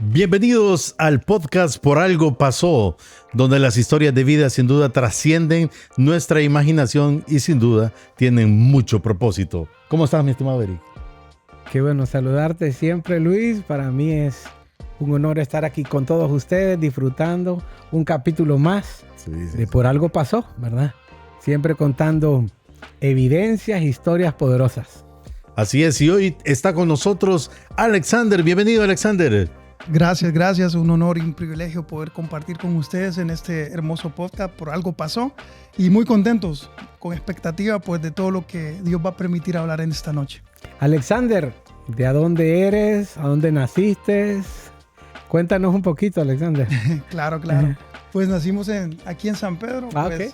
Bienvenidos al podcast Por Algo Pasó, donde las historias de vida sin duda trascienden nuestra imaginación y sin duda tienen mucho propósito. ¿Cómo estás, mi estimado Eric? Qué bueno saludarte siempre, Luis. Para mí es un honor estar aquí con todos ustedes, disfrutando un capítulo más de Por Algo Pasó, ¿verdad? Siempre contando evidencias, historias poderosas. Así es, y hoy está con nosotros Alexander. Bienvenido, Alexander. Gracias. Un honor y un privilegio poder compartir con ustedes en este hermoso podcast. Por Algo Pasó. Y muy contentos, con expectativa pues de todo lo que Dios va a permitir hablar en esta noche. Alexander, ¿de dónde eres? ¿A dónde naciste? Cuéntanos un poquito, Alexander. Claro. Pues nacimos aquí en San Pedro. Okay.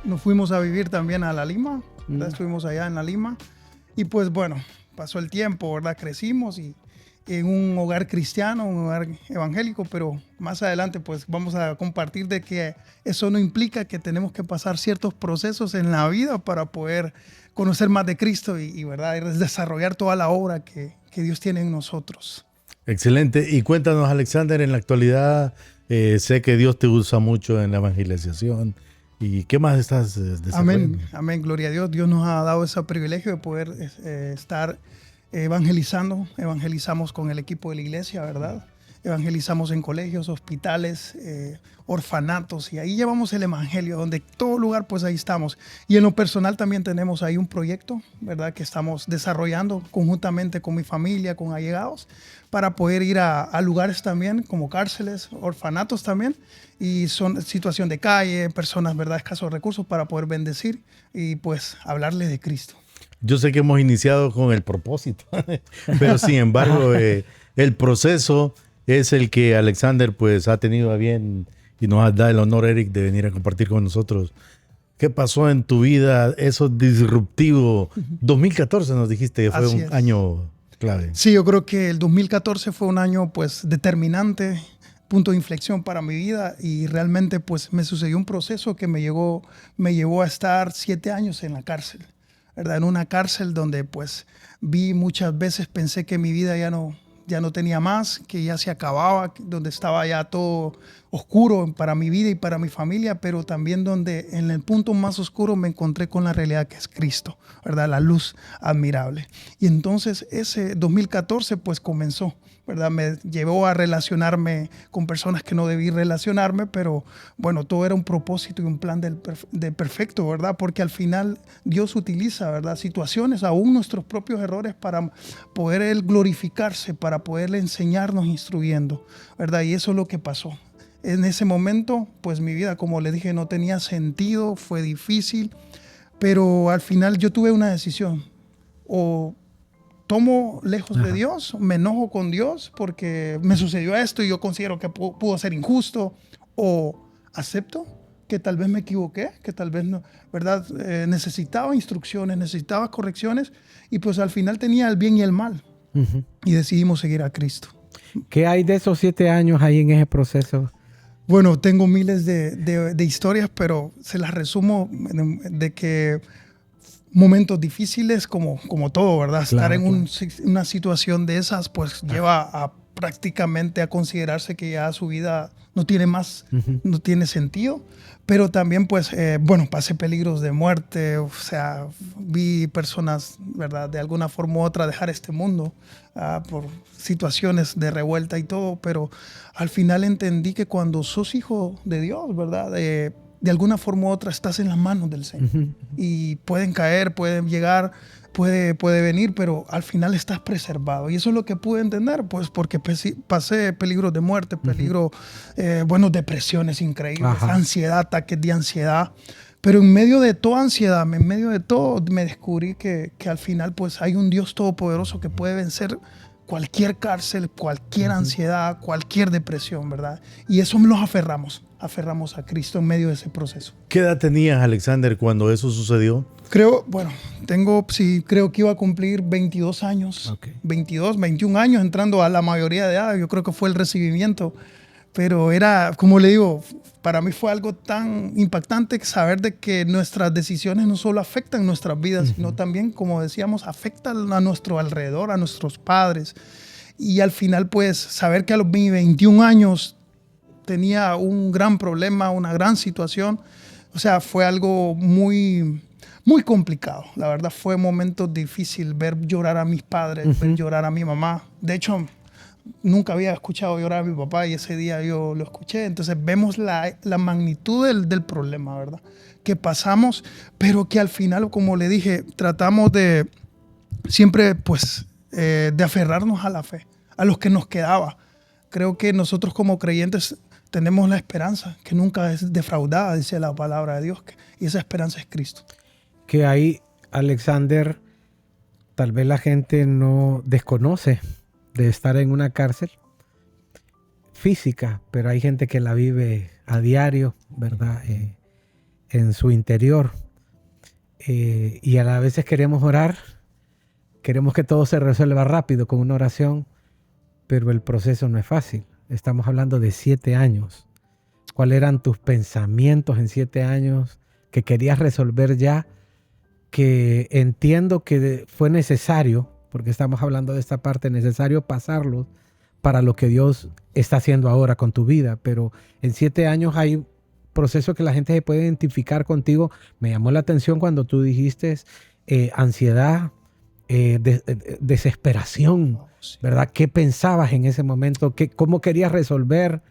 Nos fuimos a vivir también a La Lima. Estuvimos allá en La Lima. Y pues bueno, pasó el tiempo, ¿verdad? Crecimos y en un hogar cristiano, un hogar evangélico, pero más adelante pues vamos a compartir de que eso no implica que tenemos que pasar ciertos procesos en la vida para poder conocer más de Cristo y ¿verdad? Y desarrollar toda la obra que Dios tiene en nosotros. Excelente. Y cuéntanos, Alexander, en la actualidad sé que Dios te usa mucho en la evangelización. ¿Y qué más estás desarrollando? Amén, gloria a Dios. Dios nos ha dado ese privilegio de poder estar evangelizando. Evangelizamos con el equipo de la iglesia, ¿verdad? Evangelizamos en colegios, hospitales, orfanatos, y ahí llevamos el evangelio, donde todo lugar pues ahí estamos. Y en lo personal también tenemos ahí un proyecto, ¿verdad? Que estamos desarrollando conjuntamente con mi familia, con allegados, para poder ir a lugares también como cárceles, orfanatos también, y son situación de calle, personas, ¿verdad? Escasos recursos, para poder bendecir y pues hablarles de Cristo. Yo sé que hemos iniciado con el propósito, pero sin embargo el proceso es el que Alexander pues ha tenido a bien y nos da el honor, Eric, de venir a compartir con nosotros. ¿Qué pasó en tu vida? Eso disruptivo. 2014 nos dijiste que fue un año clave. Sí, yo creo que el 2014 fue un año pues determinante, punto de inflexión para mi vida, y realmente pues me sucedió un proceso que me llevó a estar 7 años en la cárcel, ¿verdad? En una cárcel donde pues vi muchas veces, pensé que mi vida ya no tenía más, que ya se acababa, donde estaba ya todo oscuro para mi vida y para mi familia, pero también donde en el punto más oscuro me encontré con la realidad que es Cristo, ¿verdad? La luz admirable. Y entonces ese 2014 pues comenzó, ¿verdad? Me llevó a relacionarme con personas que no debí relacionarme, pero bueno, todo era un propósito y un plan de perfecto, ¿verdad? Porque al final Dios utiliza, ¿verdad? Situaciones, aún nuestros propios errores, para poder Él glorificarse, para poderle enseñarnos instruyendo, ¿verdad? Y eso es lo que pasó. En ese momento, pues mi vida, como le dije, no tenía sentido, fue difícil, pero al final yo tuve una decisión: o tomo lejos de Dios, me enojo con Dios porque me sucedió esto y yo considero que pudo ser injusto, o acepto que tal vez me equivoqué, que tal vez no, ¿verdad? Necesitaba instrucciones, necesitaba correcciones, y pues al final tenía el bien y el mal. Y decidimos seguir a Cristo. ¿Qué hay de esos 7 años ahí en ese proceso? Bueno, tengo miles de historias, pero se las resumo de que momentos difíciles, como todo, ¿verdad? Estar en una situación de esas, pues lleva a prácticamente a considerarse que ya su vida no tiene más, no tiene sentido. Pero también, pues, pasé peligros de muerte, o sea, vi personas, ¿verdad?, de alguna forma u otra dejar este mundo por situaciones de revuelta y todo, pero al final entendí que cuando sos hijo de Dios, ¿verdad?, de alguna forma u otra estás en las manos del Señor. Y pueden caer, pueden llegar, puede venir, pero al final estás preservado. Y eso es lo que pude entender, pues, porque pasé peligros de muerte, depresiones increíbles, ansiedad, ataques de ansiedad. Pero en medio de toda ansiedad, en medio de todo, me descubrí que al final pues hay un Dios todopoderoso que puede vencer cualquier cárcel, cualquier ansiedad, cualquier depresión, ¿verdad? Y eso nos aferramos a Cristo en medio de ese proceso. ¿Qué edad tenías, Alexander, cuando eso sucedió? Creo que iba a cumplir 22 años, 22, 21 años, entrando a la mayoría de edad. Yo creo que fue el recibimiento, pero era, como le digo, para mí fue algo tan impactante saber de que nuestras decisiones no solo afectan nuestras vidas, sino también, como decíamos, afectan a nuestro alrededor, a nuestros padres. Y al final, pues, saber que a los 21 años tenía un gran problema, una gran situación, o sea, fue algo muy, muy complicado. La verdad, fue momentos difíciles ver llorar a mis padres, ver llorar a mi mamá. De hecho, nunca había escuchado llorar a mi papá y ese día yo lo escuché. Entonces vemos la magnitud del problema, ¿verdad? Que pasamos, pero que al final, como le dije, tratamos de siempre, pues, de aferrarnos a la fe, a lo que nos quedaba. Creo que nosotros como creyentes tenemos la esperanza, que nunca es defraudada, dice la palabra de Dios, y esa esperanza es Cristo. Que ahí, Alexander, tal vez la gente no desconoce de estar en una cárcel física, pero hay gente que la vive a diario, ¿verdad? En su interior. Y a veces queremos orar, queremos que todo se resuelva rápido con una oración, pero el proceso no es fácil. Estamos hablando de 7 años. ¿Cuáles eran tus pensamientos en 7 años que querías resolver ya? Que entiendo que fue necesario, porque estamos hablando de esta parte, necesario pasarlo para lo que Dios está haciendo ahora con tu vida. Pero en 7 años hay procesos que la gente se puede identificar contigo. Me llamó la atención cuando tú dijiste ansiedad, desesperación, ¿verdad? ¿Qué pensabas en ese momento? ¿Cómo querías resolver?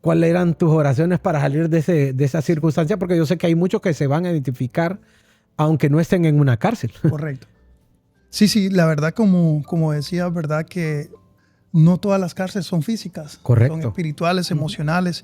¿Cuáles eran tus oraciones para salir de esa circunstancia? Porque yo sé que hay muchos que se van a identificar aunque no estén en una cárcel. Correcto. Sí, la verdad, como decía, verdad que no todas las cárceles son físicas. Correcto. Son espirituales, emocionales.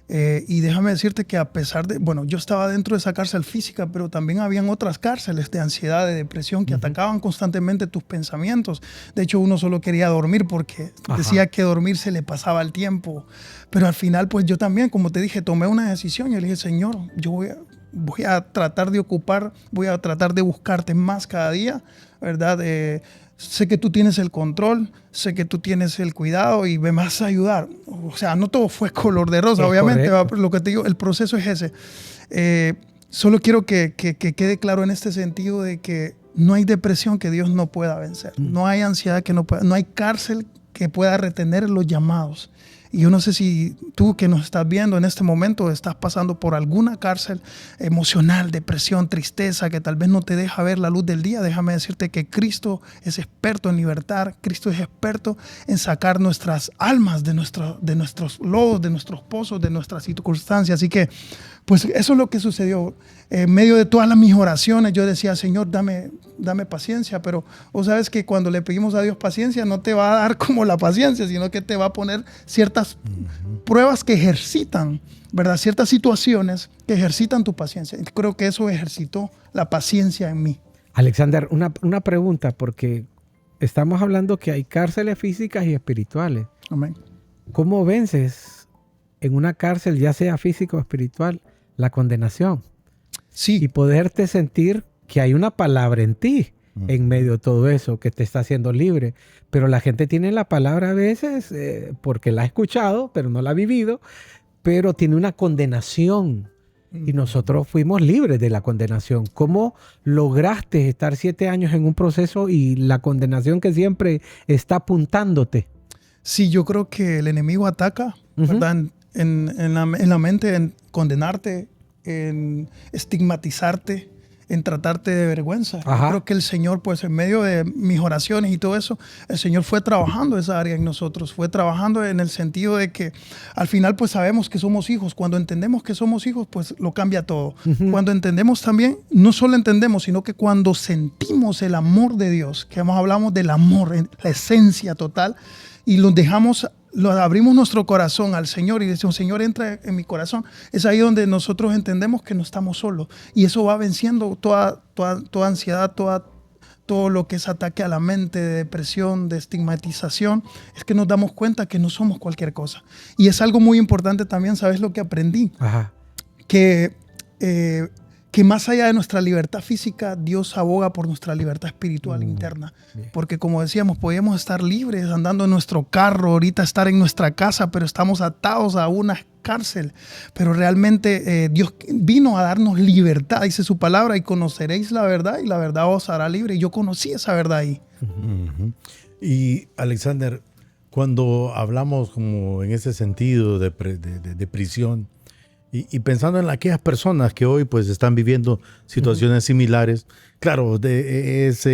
Y déjame decirte que a pesar de, bueno, yo estaba dentro de esa cárcel física, pero también habían otras cárceles de ansiedad, de depresión, que atacaban constantemente tus pensamientos. De hecho, uno solo quería dormir porque decía que dormir se le pasaba el tiempo. Pero al final, pues yo también, como te dije, tomé una decisión. Yo le dije, Señor, yo voy a tratar de voy a tratar de buscarte más cada día, ¿verdad? Sé que tú tienes el control, sé que tú tienes el cuidado y me vas a ayudar. O sea, no todo fue color de rosa, obviamente. Lo que te digo, el proceso es ese. Solo quiero que quede claro en este sentido de que no hay depresión que Dios no pueda vencer. No hay ansiedad que no pueda, no hay cárcel que pueda retener los llamados. Y yo no sé si tú que nos estás viendo en este momento estás pasando por alguna cárcel emocional, depresión, tristeza, que tal vez no te deja ver la luz del día. Déjame decirte que Cristo es experto en libertar. Cristo es experto en sacar nuestras almas de nuestros lodos, de nuestros pozos, de nuestras circunstancias. Así que, pues eso es lo que sucedió. En medio de todas mis oraciones, yo decía, Señor, dame paciencia. Pero vos sabes que cuando le pedimos a Dios paciencia, no te va a dar como la paciencia, sino que te va a poner ciertas pruebas que ejercitan, ¿verdad? Ciertas situaciones que ejercitan tu paciencia. Y creo que eso ejercitó la paciencia en mí. Alexander, una pregunta, porque estamos hablando que hay cárceles físicas y espirituales. Amén. ¿Cómo vences en una cárcel, ya sea física o espiritual, la condenación? Sí. Y poderte sentir que hay una palabra en ti en medio de todo eso que te está haciendo libre. Pero la gente tiene la palabra a veces porque la ha escuchado, pero no la ha vivido, pero tiene una condenación. Y nosotros fuimos libres de la condenación. ¿Cómo lograste estar 7 años en un proceso y la condenación que siempre está apuntándote? Sí, yo creo que el enemigo ataca, ¿verdad? En la mente, en condenarte, en estigmatizarte, en tratarte de vergüenza. Yo creo que el Señor, pues en medio de mis oraciones y todo eso, el Señor fue trabajando esa área en nosotros, fue trabajando en el sentido de que al final pues sabemos que somos hijos. Cuando entendemos que somos hijos, pues lo cambia todo. Cuando entendemos también, no solo entendemos, sino que cuando sentimos el amor de Dios, que hablamos del amor, la esencia total, y abrimos nuestro corazón al Señor y decimos, Señor, entra en mi corazón. Es ahí donde nosotros entendemos que no estamos solos. Y eso va venciendo toda ansiedad, todo lo que es ataque a la mente, de depresión, de estigmatización. Es que nos damos cuenta que no somos cualquier cosa. Y es algo muy importante también, ¿sabes lo que aprendí? Que más allá de nuestra libertad física, Dios aboga por nuestra libertad espiritual interna. Porque como decíamos, podíamos estar libres andando en nuestro carro, ahorita estar en nuestra casa, pero estamos atados a una cárcel. Pero realmente Dios vino a darnos libertad, dice su palabra, y conoceréis la verdad y la verdad os hará libre. Y yo conocí esa verdad ahí. Y Alexander, cuando hablamos como en ese sentido de prisión y pensando en aquellas personas que hoy pues están viviendo situaciones similares, claro, es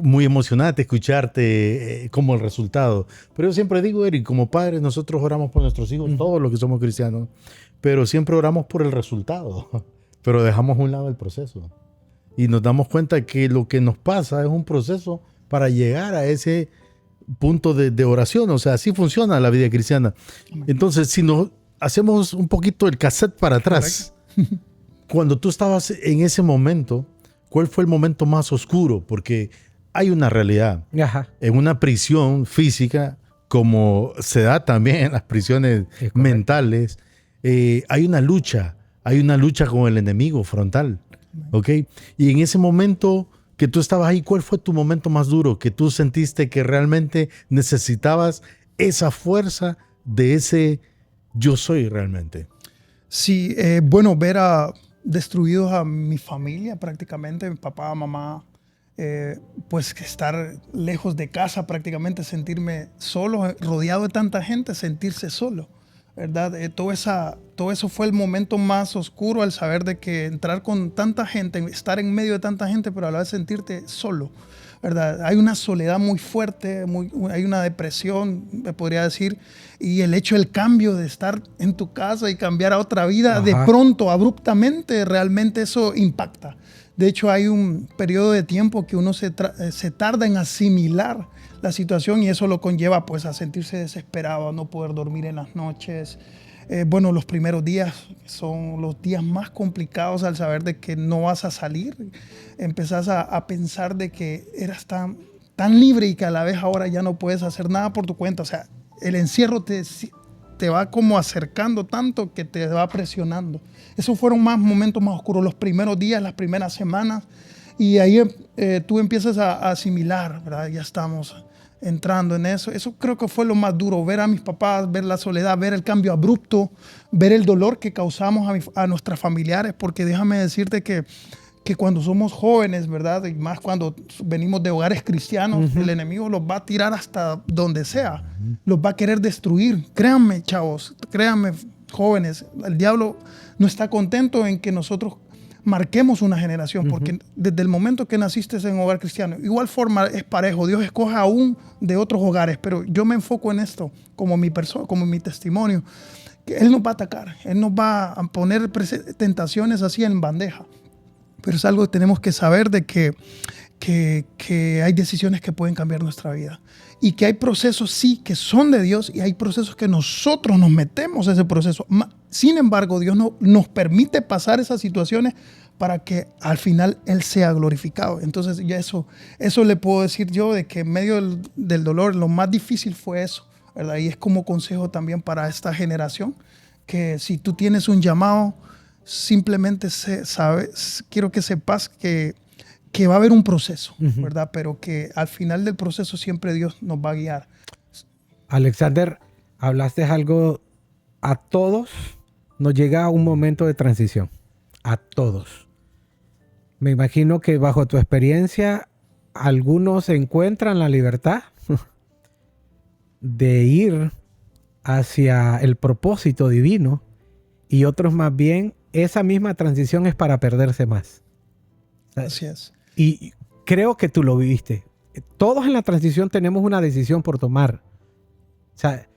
muy emocionante escucharte como el resultado. Pero yo siempre digo, Eric, como padres nosotros oramos por nuestros hijos, todos los que somos cristianos, pero siempre oramos por el resultado, pero dejamos a un lado el proceso. Y nos damos cuenta que lo que nos pasa es un proceso para llegar a ese punto de oración. O sea, así funciona la vida cristiana. Entonces, si nos hacemos un poquito el cassette para atrás, cuando tú estabas en ese momento, ¿cuál fue el momento más oscuro? Porque hay una realidad. Ajá. En una prisión física, como se da también en las prisiones mentales, hay una lucha con el enemigo frontal. ¿Ok? Y en ese momento que tú estabas ahí, ¿cuál fue tu momento más duro? Que tú sentiste que realmente necesitabas esa fuerza de ese yo soy realmente. Sí, bueno, ver destruidos a mi familia prácticamente, mi papá, mamá, pues estar lejos de casa prácticamente, sentirme solo, rodeado de tanta gente, sentirse solo, ¿verdad? Todo eso fue el momento más oscuro, al saber de que entrar con tanta gente, estar en medio de tanta gente, pero a la vez sentirte solo, ¿verdad? Hay una soledad muy fuerte, hay una depresión, me podría decir, y el cambio de estar en tu casa y cambiar a otra vida, Ajá, de pronto, abruptamente, realmente eso impacta. De hecho, hay un periodo de tiempo que uno se tarda en asimilar la situación, y eso lo conlleva pues a sentirse desesperado, a no poder dormir en las noches. Bueno, los primeros días son los días más complicados, al saber de que no vas a salir. Empezás a pensar de que eras tan libre y que a la vez ahora ya no puedes hacer nada por tu cuenta. O sea, el encierro te va como acercando tanto que te va presionando. Esos fueron momentos más oscuros, los primeros días, las primeras semanas. Y ahí tú empiezas a asimilar, ¿verdad? Ya estamos entrando en eso. Eso creo que fue lo más duro, ver a mis papás, ver la soledad, ver el cambio abrupto, ver el dolor que causamos a nuestros familiares, porque déjame decirte que cuando somos jóvenes, ¿verdad? Y más cuando venimos de hogares cristianos, el enemigo los va a tirar hasta donde sea, los va a querer destruir. Créanme, chavos, créanme, jóvenes, el diablo no está contento en que nosotros marquemos una generación, porque desde el momento que naciste en un hogar cristiano, igual forma es parejo, Dios escoge aún de otros hogares, pero yo me enfoco en esto como mi persona, como mi testimonio, que Él nos va a atacar, Él nos va a poner tentaciones así en bandeja, pero es algo que tenemos que saber de que hay decisiones que pueden cambiar nuestra vida y que hay procesos sí que son de Dios y hay procesos que nosotros nos metemos a ese proceso. Sin embargo, Dios nos permite pasar esas situaciones para que al final Él sea glorificado. Entonces ya eso le puedo decir yo, de que en medio del dolor lo más difícil fue eso, ¿verdad? Y es como consejo también para esta generación, que si tú tienes un llamado, simplemente quiero que sepas que va a haber un proceso, ¿verdad? Pero que al final del proceso siempre Dios nos va a guiar. Alexander, hablaste algo, a todos nos llega un momento de transición, a todos. Me imagino que bajo tu experiencia, algunos encuentran la libertad de ir hacia el propósito divino y otros más bien, esa misma transición es para perderse más. Así es. Y creo que tú lo viviste. Todos en la transición tenemos una decisión por tomar. O sea,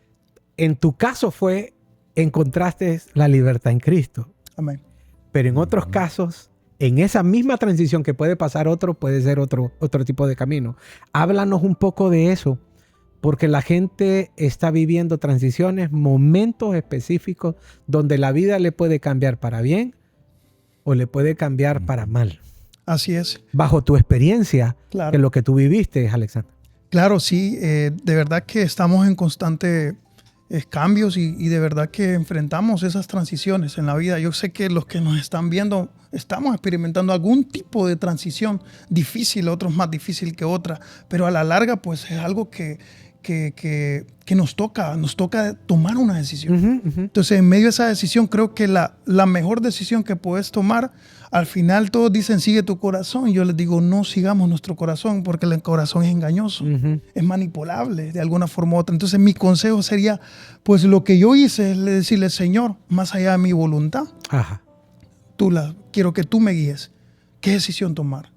en tu caso encontraste la libertad en Cristo. Amén. Pero en otros casos, en esa misma transición que puede pasar otro, puede ser otro tipo de camino. Háblanos un poco de eso, porque la gente está viviendo transiciones, momentos específicos donde la vida le puede cambiar para bien o le puede cambiar para mal. Así es. Bajo tu experiencia, claro, que lo que tú viviste, Alexander. Claro, sí. De verdad que estamos en constante cambios y de verdad que enfrentamos esas transiciones en la vida. Yo sé que los que nos están viendo estamos experimentando algún tipo de transición difícil, otros más difícil que otra, pero a la larga pues es algo que nos toca tomar una decisión. Entonces, en medio de esa decisión, creo que la mejor decisión que puedes tomar, al final todos dicen, sigue tu corazón. Y yo les digo, no sigamos nuestro corazón, porque el corazón es engañoso, es manipulable de alguna forma u otra. Entonces, mi consejo sería, pues lo que yo hice es decirle, Señor, más allá de mi voluntad, quiero que tú me guíes. ¿Qué decisión tomar?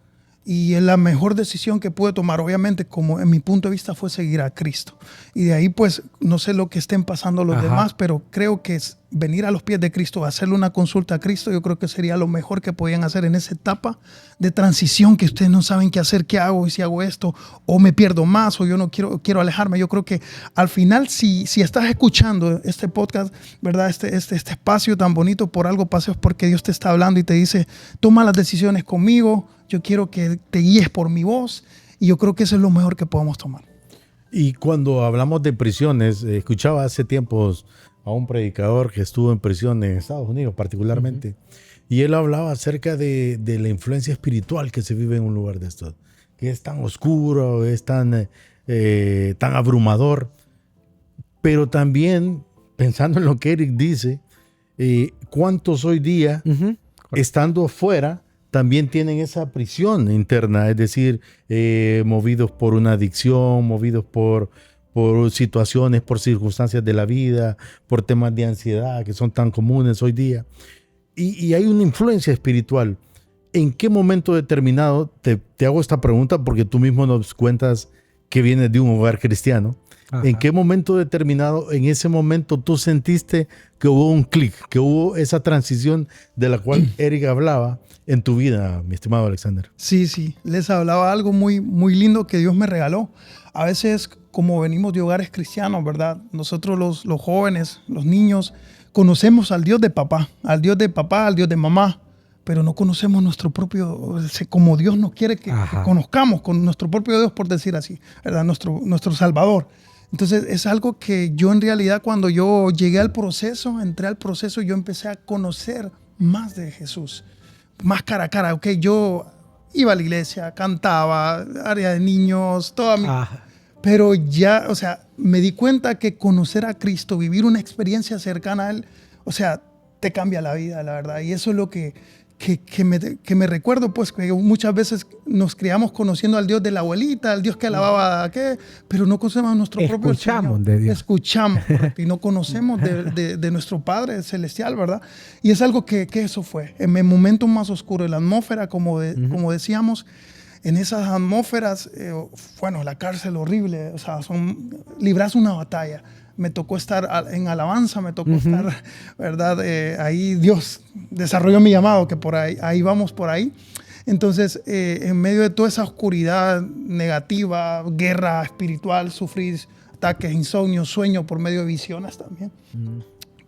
Y la mejor decisión que pude tomar, obviamente, como en mi punto de vista, fue seguir a Cristo. Y de ahí, pues, no sé lo que estén pasando los demás, pero creo que es venir a los pies de Cristo, hacerle una consulta a Cristo, yo creo que sería lo mejor que podían hacer en esa etapa de transición que ustedes no saben qué hacer, qué hago, y si hago esto, o me pierdo más, o yo no quiero alejarme. Yo creo que al final, si estás escuchando este podcast, ¿verdad? Este espacio tan bonito, por algo paseo, es porque Dios te está hablando y te dice, toma las decisiones conmigo, yo quiero que te guíes por mi voz, y yo creo que eso es lo mejor que podemos tomar. Y cuando hablamos de prisiones, escuchaba hace tiempos a un predicador que estuvo en prisión en Estados Unidos particularmente, y él hablaba acerca de la influencia espiritual que se vive en un lugar de estos, que es tan oscuro, es tan abrumador, pero también, pensando en lo que Eric dice, ¿cuántos hoy día, estando fuera, también tienen esa prisión interna? Es decir, movidos por una adicción, movidos por situaciones, por circunstancias de la vida, por temas de ansiedad que son tan comunes hoy día. Y hay una influencia espiritual. ¿En qué momento determinado, te hago esta pregunta porque tú mismo nos cuentas que vienes de un hogar cristiano, ¿en qué momento determinado, en ese momento tú sentiste que hubo un clic, que hubo esa transición de la cual Eric hablaba en tu vida, mi estimado Alexander? Sí, les hablaba algo muy, muy lindo que Dios me regaló. A veces, como venimos de hogares cristianos, ¿verdad? Nosotros los jóvenes, los niños, conocemos al Dios de papá, al Dios de mamá, pero no conocemos nuestro propio, como Dios nos quiere que conozcamos, con nuestro propio Dios, por decir así, ¿verdad? Nuestro Salvador. Entonces, es algo que yo en realidad, cuando yo llegué al proceso, entré al proceso, yo empecé a conocer más de Jesús, más cara a cara. Ok, yo iba a la iglesia, cantaba, área de niños, toda mi... Pero ya, o sea, me di cuenta que conocer a Cristo, vivir una experiencia cercana a Él, o sea, te cambia la vida, la verdad. Y eso es lo que me recuerdo, pues, que muchas veces nos criamos conociendo al Dios de la abuelita, al Dios que alababa a qué, pero no conocemos a nuestro propio Señor. Escuchamos de Dios. Escuchamos, correcto, y no conocemos de nuestro Padre Celestial, ¿verdad? Y es algo que eso fue. En el momento más oscuro, en la atmósfera, como decíamos, en esas atmósferas, bueno, la cárcel horrible, o sea, libras una batalla. Me tocó estar en alabanza, me tocó estar, ¿verdad? Ahí Dios desarrolló mi llamado, que por ahí vamos por ahí. Entonces, en medio de toda esa oscuridad negativa, guerra espiritual, sufrir ataques, insomnio, sueño por medio de visiones también.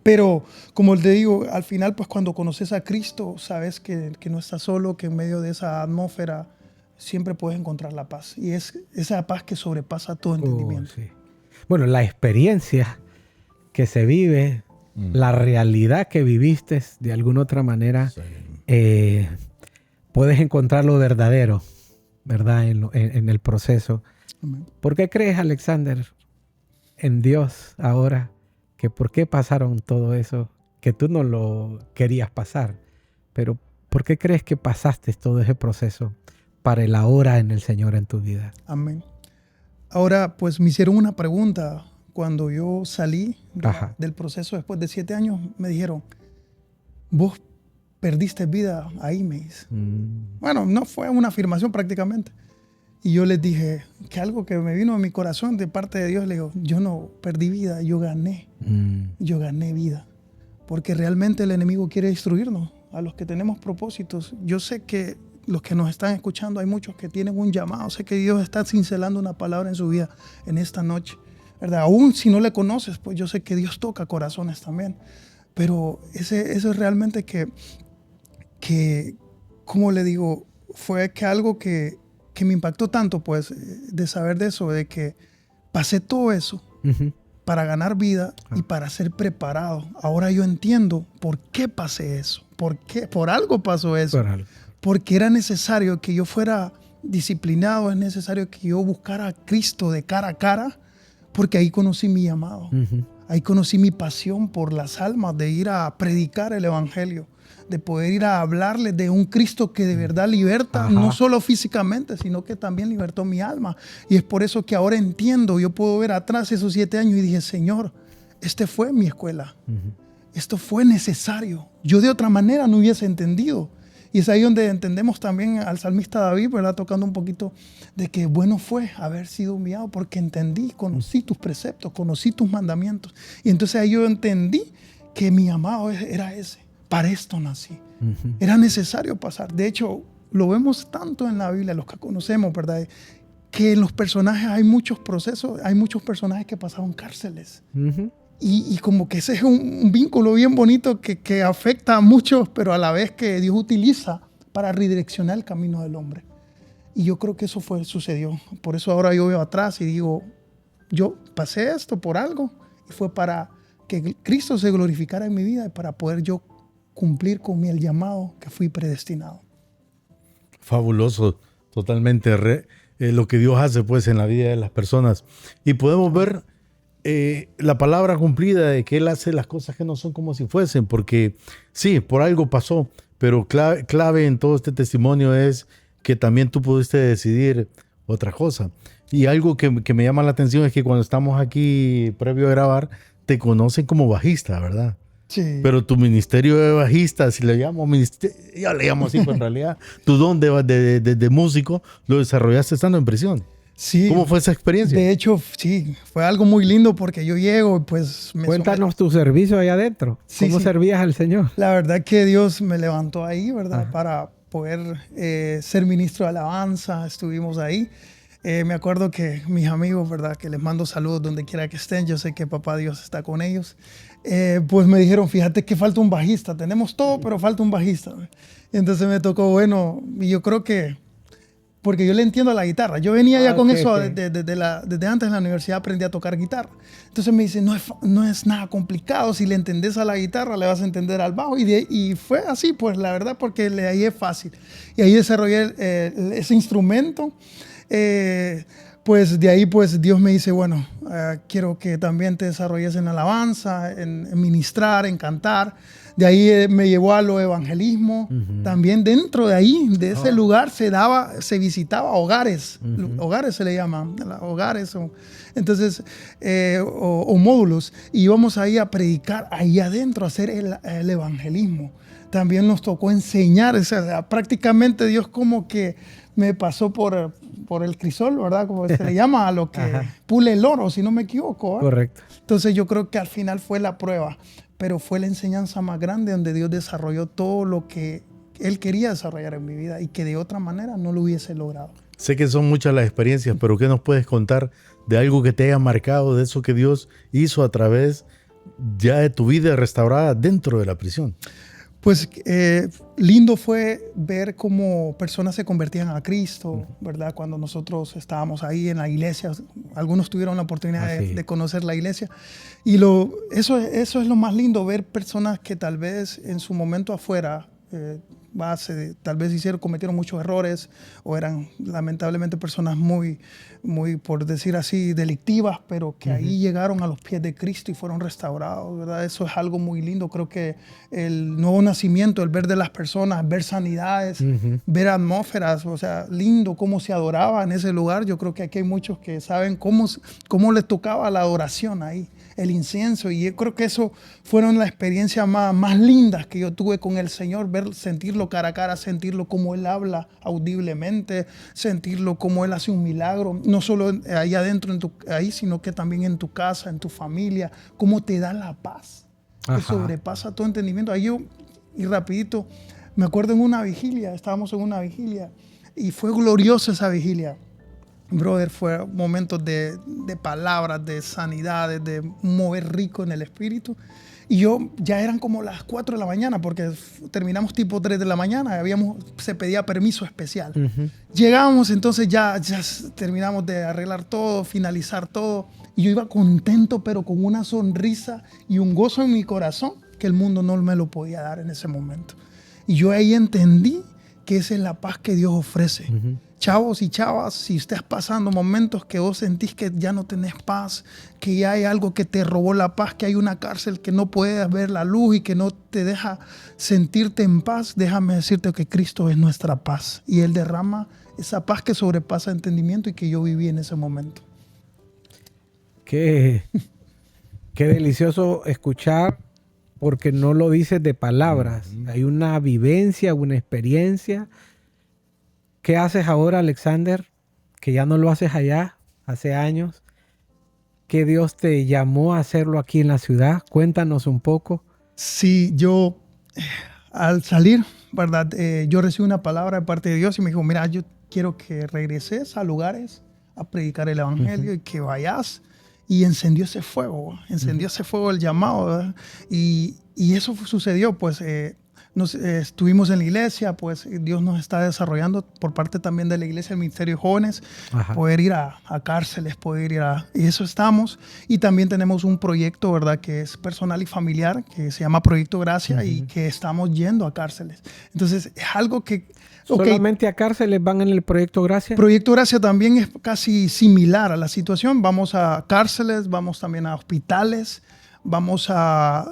Pero, como te digo, al final, pues cuando conoces a Cristo, sabes que no estás solo, que en medio de esa atmósfera siempre puedes encontrar la paz. Y es esa paz que sobrepasa todo entendimiento. Sí. Bueno, la experiencia que se vive, la realidad que viviste, de alguna otra manera, puedes encontrar lo verdadero, ¿verdad? En el proceso. Amén. ¿Por qué crees, Alexander, en Dios ahora, que por qué pasaron todo eso, que tú no lo querías pasar, pero por qué crees que pasaste todo ese proceso para el ahora en el Señor en tu vida? Amén. Ahora, pues me hicieron una pregunta cuando yo salí del proceso después de 7 años. Me dijeron, vos perdiste vida ahí, me dice. Bueno, no fue una afirmación prácticamente. Y yo les dije que algo que me vino a mi corazón de parte de Dios, le digo, yo no perdí vida, yo gané. Yo gané vida. Porque realmente el enemigo quiere destruirnos, a los que tenemos propósitos. Yo sé que los que nos están escuchando, hay muchos que tienen un llamado. Sé que Dios está cincelando una palabra en su vida en esta noche, ¿verdad? Aún si no le conoces, pues yo sé que Dios toca corazones también. Pero eso es realmente que ¿cómo le digo? Fue que algo que me impactó tanto, pues, de saber de eso, de que pasé todo eso para ganar vida y para ser preparado. Ahora yo entiendo por qué pasé eso. Por algo pasó eso. Porque era necesario que yo fuera disciplinado, es necesario que yo buscara a Cristo de cara a cara, porque ahí conocí mi llamado. Ahí conocí mi pasión por las almas, de ir a predicar el evangelio, de poder ir a hablarles de un Cristo que de verdad liberta, no solo físicamente, sino que también libertó mi alma. Y es por eso que ahora entiendo, yo puedo ver atrás esos 7 años y dije, Señor, este fue mi escuela. Esto fue necesario. Yo de otra manera no hubiese entendido. Y es ahí donde entendemos también al salmista David, ¿verdad? Tocando un poquito de que bueno fue haber sido humillado porque entendí, conocí tus preceptos, conocí tus mandamientos. Y entonces ahí yo entendí que mi llamado era ese. Para esto nací. Era necesario pasar. De hecho, lo vemos tanto en la Biblia, los que conocemos, ¿verdad? Que en los personajes hay muchos procesos, hay muchos personajes que pasaron cárceles. Y como que ese es un vínculo bien bonito que afecta a muchos, pero a la vez que Dios utiliza para redireccionar el camino del hombre. Y yo creo que eso sucedió. Por eso ahora yo veo atrás y digo, yo pasé esto por algo y fue para que Cristo se glorificara en mi vida y para poder yo cumplir con el llamado que fui predestinado. Fabuloso, totalmente lo que Dios hace pues en la vida de las personas. Y podemos ver la palabra cumplida de que Él hace las cosas que no son como si fuesen, porque sí, por algo pasó, pero clave en todo este testimonio es que también tú pudiste decidir otra cosa. Y algo que me llama la atención es que cuando estamos aquí previo a grabar, te conocen como bajista, ¿verdad? Sí. Pero tu ministerio de bajista, si le llamo ministerio, yo le llamo así, pero en realidad tu don de músico lo desarrollaste estando en prisión. Sí. ¿Cómo fue esa experiencia? De hecho, sí, fue algo muy lindo porque yo llego, pues... Cuéntanos tu servicio allá adentro. Sí, ¿Cómo servías al Señor? La verdad que Dios me levantó ahí, ¿verdad? Para poder ser ministro de alabanza. Estuvimos ahí. Me acuerdo que mis amigos, ¿verdad? Que les mando saludos donde quiera que estén. Yo sé que Papá Dios está con ellos. Pues me dijeron, fíjate que falta un bajista. Tenemos todo, pero falta un bajista. Entonces me tocó, bueno, y yo creo que... Porque yo le entiendo a la guitarra. Yo venía ya con eso. Desde antes en la universidad aprendí a tocar guitarra. Entonces me dice, no es nada complicado. Si le entendés a la guitarra, le vas a entender al bajo. Y fue así, pues la verdad, porque ahí es fácil. Y ahí desarrollé ese instrumento. Pues de ahí pues Dios me dice, bueno, quiero que también te desarrolles en alabanza, en ministrar, en cantar. De ahí me llevó a lo evangelismo. También dentro de ahí, de ese lugar, se visitaba hogares. Hogares se le llaman, hogares. Entonces, o módulos. Y íbamos ahí a predicar ahí adentro, a hacer el evangelismo. También nos tocó enseñar. O sea, prácticamente Dios como que me pasó por el crisol, ¿verdad? Como se le llama a lo que pule el oro, si no me equivoco, ¿verdad? Correcto. Entonces yo creo que al final fue la prueba, pero fue la enseñanza más grande donde Dios desarrolló todo lo que Él quería desarrollar en mi vida y que de otra manera no lo hubiese logrado. Sé que son muchas las experiencias, pero ¿qué nos puedes contar de algo que te haya marcado, de eso que Dios hizo a través ya de tu vida restaurada dentro de la prisión? Pues lindo fue ver cómo personas se convertían a Cristo, ¿verdad? Cuando nosotros estábamos ahí en la iglesia, algunos tuvieron la oportunidad de conocer la iglesia. Y eso es lo más lindo, ver personas que tal vez en su momento afuera, tal vez cometieron muchos errores o eran lamentablemente personas muy, por decir así, delictivas, pero que ahí llegaron a los pies de Cristo y fueron restaurados, ¿verdad? Eso es algo muy lindo. Creo que el nuevo nacimiento, el ver de las personas, ver sanidades, ver atmósferas, o sea, lindo cómo se adoraba en ese lugar. Yo creo que aquí hay muchos que saben cómo les tocaba la adoración ahí, el incienso, y yo creo que eso fueron las experiencias más lindas que yo tuve con el Señor, sentirlo cara a cara, sentirlo como Él habla audiblemente, sentirlo como Él hace un milagro, no solo ahí adentro, sino que también en tu casa, en tu familia, cómo te da la paz, que sobrepasa todo entendimiento. Ahí y rapidito, me acuerdo estábamos en una vigilia, y fue gloriosa esa vigilia. Brother, fue momentos de palabras, de sanidades, de mover rico en el espíritu. Y ya eran como las 4 de la mañana, porque terminamos tipo 3 de la mañana, se pedía permiso especial. Llegamos, entonces ya terminamos de arreglar todo, finalizar todo. Y yo iba contento, pero con una sonrisa y un gozo en mi corazón que el mundo no me lo podía dar en ese momento. Y yo ahí entendí que esa es la paz que Dios ofrece. chavos y chavas, si estás pasando momentos que vos sentís que ya no tenés paz, que ya hay algo que te robó la paz, que hay una cárcel que no puedes ver la luz y que no te deja sentirte en paz, déjame decirte que Cristo es nuestra paz y Él derrama esa paz que sobrepasa entendimiento y que yo viví en ese momento. Qué delicioso escuchar, porque no lo dices de palabras. Hay una vivencia, una experiencia. ¿Qué haces ahora, Alexander? Que ya no lo haces allá, hace años. ¿Qué Dios te llamó a hacerlo aquí en la ciudad? Cuéntanos un poco. Sí, yo al salir, ¿verdad? Yo recibí una palabra de parte de Dios y me dijo, mira, yo quiero que regreses a lugares a predicar el evangelio y que vayas. Y encendió ese fuego el llamado, ¿verdad? Y eso sucedió, pues estuvimos en la iglesia, pues Dios nos está desarrollando por parte también de la iglesia, el Ministerio de Jóvenes, poder ir a cárceles, y eso estamos. Y también tenemos un proyecto, ¿verdad?, que es personal y familiar, que se llama Proyecto Gracia y que estamos yendo a cárceles. Entonces es algo que... ¿Solamente a cárceles van en el Proyecto Gracia? Proyecto Gracia también es casi similar a la situación. Vamos a cárceles, vamos también a hospitales, vamos a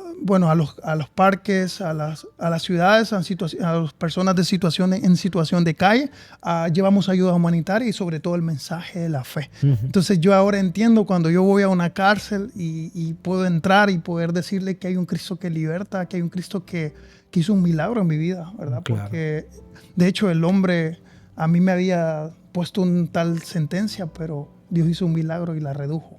los parques, a las ciudades, a las personas en situación de calle. Llevamos ayuda humanitaria y sobre todo el mensaje de la fe. Entonces yo ahora entiendo cuando yo voy a una cárcel y puedo entrar y poder decirle que hay un Cristo que liberta, que hay un Cristo que hizo un milagro en mi vida, ¿verdad? Claro. Porque de hecho el hombre a mí me había puesto una tal sentencia, pero Dios hizo un milagro y la redujo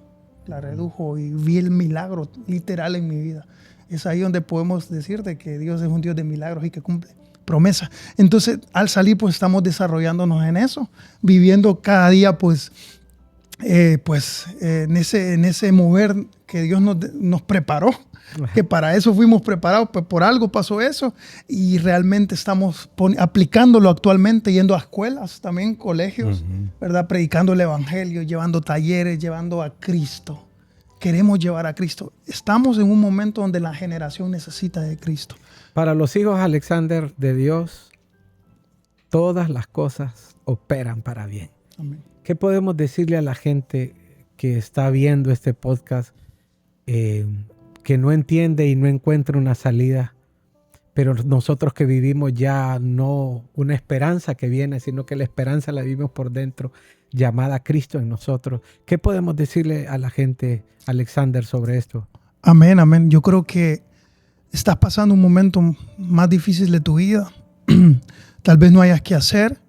y vi el milagro literal en mi vida. Es ahí donde podemos decirte que Dios es un Dios de milagros y que cumple promesas. Entonces, al salir, pues estamos desarrollándonos en eso, viviendo cada día, en ese mover que Dios nos preparó, que para eso fuimos preparados, pues por algo pasó eso y realmente estamos aplicándolo actualmente, yendo a escuelas, también colegios, ¿verdad? Predicando el evangelio, llevando talleres, llevando a Cristo. Queremos llevar a Cristo. Estamos en un momento donde la generación necesita de Cristo. Para los hijos, Alexander, de Dios, todas las cosas operan para bien. Amén. ¿Qué podemos decirle a la gente que está viendo este podcast que no entiende y no encuentra una salida, pero nosotros que vivimos ya no una esperanza que viene, sino que la esperanza la vivimos por dentro, llamada Cristo en nosotros? ¿Qué podemos decirle a la gente, Alexander, sobre esto? Amén, amén. Yo creo que estás pasando un momento más difícil de tu vida. Tal vez no hayas qué hacer.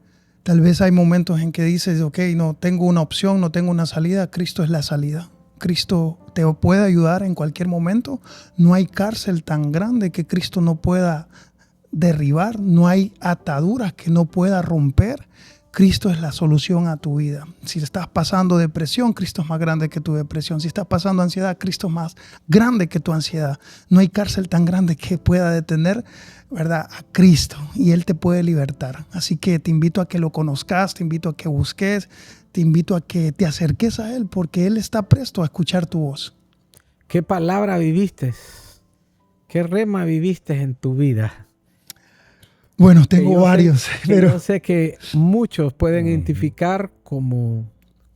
Tal vez hay momentos en que dices, ok, no tengo una opción, no tengo una salida. Cristo es la salida. Cristo te puede ayudar en cualquier momento. No hay cárcel tan grande que Cristo no pueda derribar. No hay ataduras que no pueda romper. Cristo es la solución a tu vida. Si estás pasando depresión, Cristo es más grande que tu depresión. Si estás pasando ansiedad, Cristo es más grande que tu ansiedad. No hay cárcel tan grande que pueda detener, ¿verdad?, a Cristo, y Él te puede libertar. Así que te invito a que lo conozcas, te invito a que busques, te invito a que te acerques a Él, porque Él está presto a escuchar tu voz. ¿Qué palabra viviste? ¿Qué rema viviste en tu vida? Bueno, tengo varios, pero yo sé que muchos pueden identificar como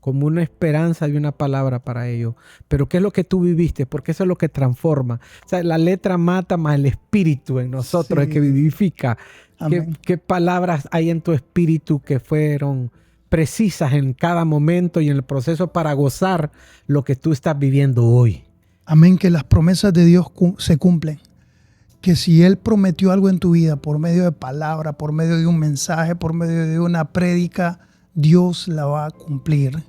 una esperanza y una palabra para ello. Pero ¿qué es lo que tú viviste? Porque eso es lo que transforma. O sea, la letra mata, más el espíritu en nosotros, sí, es que vivifica. ¿Qué palabras hay en tu espíritu que fueron precisas en cada momento y en el proceso para gozar lo que tú estás viviendo hoy? Amén, que las promesas de Dios se cumplen. Que si Él prometió algo en tu vida por medio de palabra, por medio de un mensaje, por medio de una prédica, Dios la va a cumplir.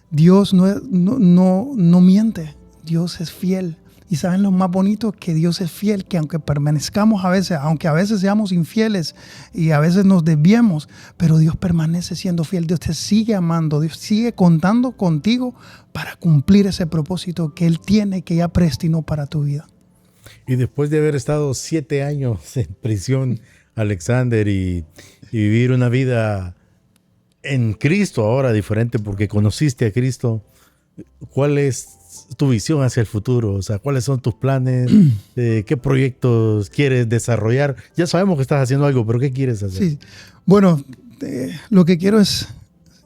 Dios no miente, Dios es fiel. Y saben lo más bonito, que Dios es fiel, que aunque permanezcamos aunque a veces seamos infieles y a veces nos desviemos, pero Dios permanece siendo fiel. Dios te sigue amando, Dios sigue contando contigo para cumplir ese propósito que Él tiene, que ya predestinó para tu vida. Y después de haber estado 7 años en prisión, Alexander, y vivir una vida en Cristo ahora diferente porque conociste a Cristo, ¿cuál es tu visión hacia el futuro? O sea, ¿cuáles son tus planes? ¿Qué proyectos quieres desarrollar? Ya sabemos que estás haciendo algo, pero ¿qué quieres hacer? Sí, bueno, lo que quiero es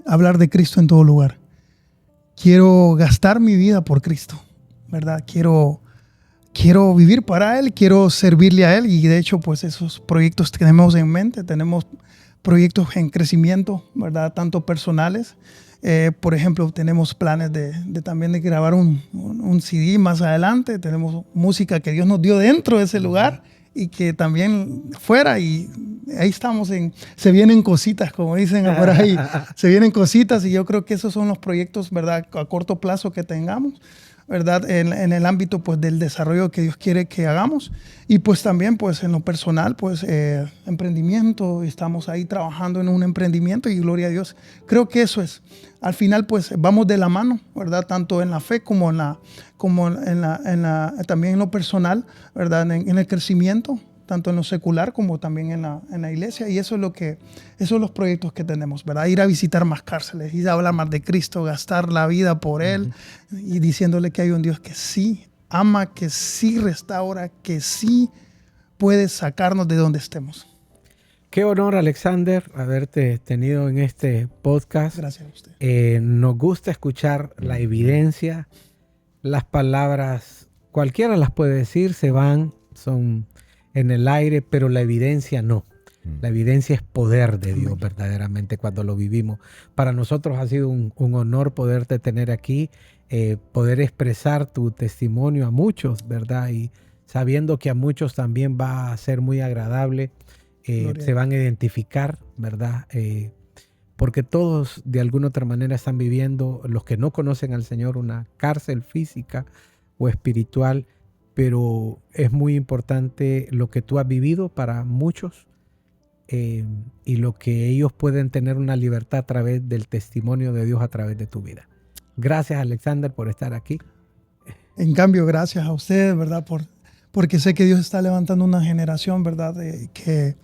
hablar de Cristo en todo lugar. Quiero gastar mi vida por Cristo, ¿verdad? Quiero vivir para Él, quiero servirle a Él, y de hecho, pues esos proyectos que tenemos en mente, tenemos proyectos en crecimiento, ¿verdad? Tanto personales. Por ejemplo, tenemos planes también de grabar un CD más adelante. Tenemos música que Dios nos dio dentro de ese lugar y que también fuera, y ahí estamos se vienen cositas, como dicen por ahí, se vienen cositas, y yo creo que esos son los proyectos, ¿verdad? A corto plazo que tengamos, ¿verdad? En el ámbito, pues, del desarrollo que Dios quiere que hagamos, y pues también, pues, en lo personal, pues, emprendimiento. Estamos ahí trabajando en un emprendimiento, y gloria a Dios. Creo que eso es. Al final, pues, vamos de la mano, ¿verdad? Tanto en la fe como también en lo personal, ¿verdad? En el crecimiento, tanto en lo secular como también en la iglesia. Y eso es esos son los proyectos que tenemos, ¿verdad? Ir a visitar más cárceles, ir a hablar más de Cristo, gastar la vida por Él, y diciéndole que hay un Dios que sí ama, que sí restaura, que sí puede sacarnos de donde estemos. Qué honor, Alexander, haberte tenido en este podcast. Gracias a usted. Nos gusta escuchar la evidencia, las palabras, cualquiera las puede decir, son en el aire, pero la evidencia no. La evidencia es poder de Dios verdaderamente cuando lo vivimos. Para nosotros ha sido un honor poderte tener aquí, poder expresar tu testimonio a muchos, ¿verdad? Y sabiendo que a muchos también va a ser muy agradable, se van a identificar, ¿verdad? Porque todos de alguna otra manera están viviendo, los que no conocen al Señor, una cárcel física o espiritual, pero es muy importante lo que tú has vivido para muchos, y lo que ellos pueden tener una libertad a través del testimonio de Dios a través de tu vida. Gracias, Alexander, por estar aquí. En cambio, gracias a ustedes, ¿verdad? Porque sé que Dios está levantando una generación, ¿verdad? Que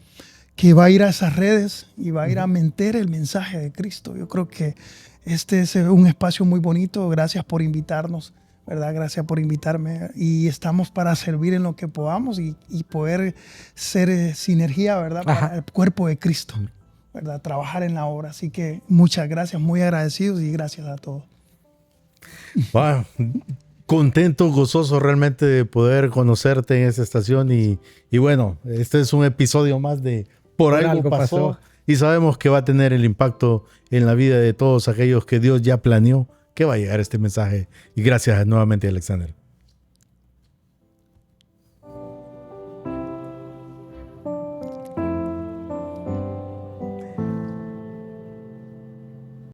va a ir a esas redes y va a ir a meter el mensaje de Cristo. Yo creo que este es un espacio muy bonito. Gracias por invitarnos, ¿verdad? Gracias por invitarme. Y estamos para servir en lo que podamos y poder ser sinergia, ¿verdad? Para el cuerpo de Cristo, ¿verdad? Trabajar en la obra. Así que muchas gracias, muy agradecidos, y gracias a todos. Wow. Contento, gozoso realmente de poder conocerte en esta estación, y bueno, este es un episodio más de Por algo pasó, y sabemos que va a tener el impacto en la vida de todos aquellos que Dios ya planeó que va a llegar este mensaje. Y gracias nuevamente, Alexander.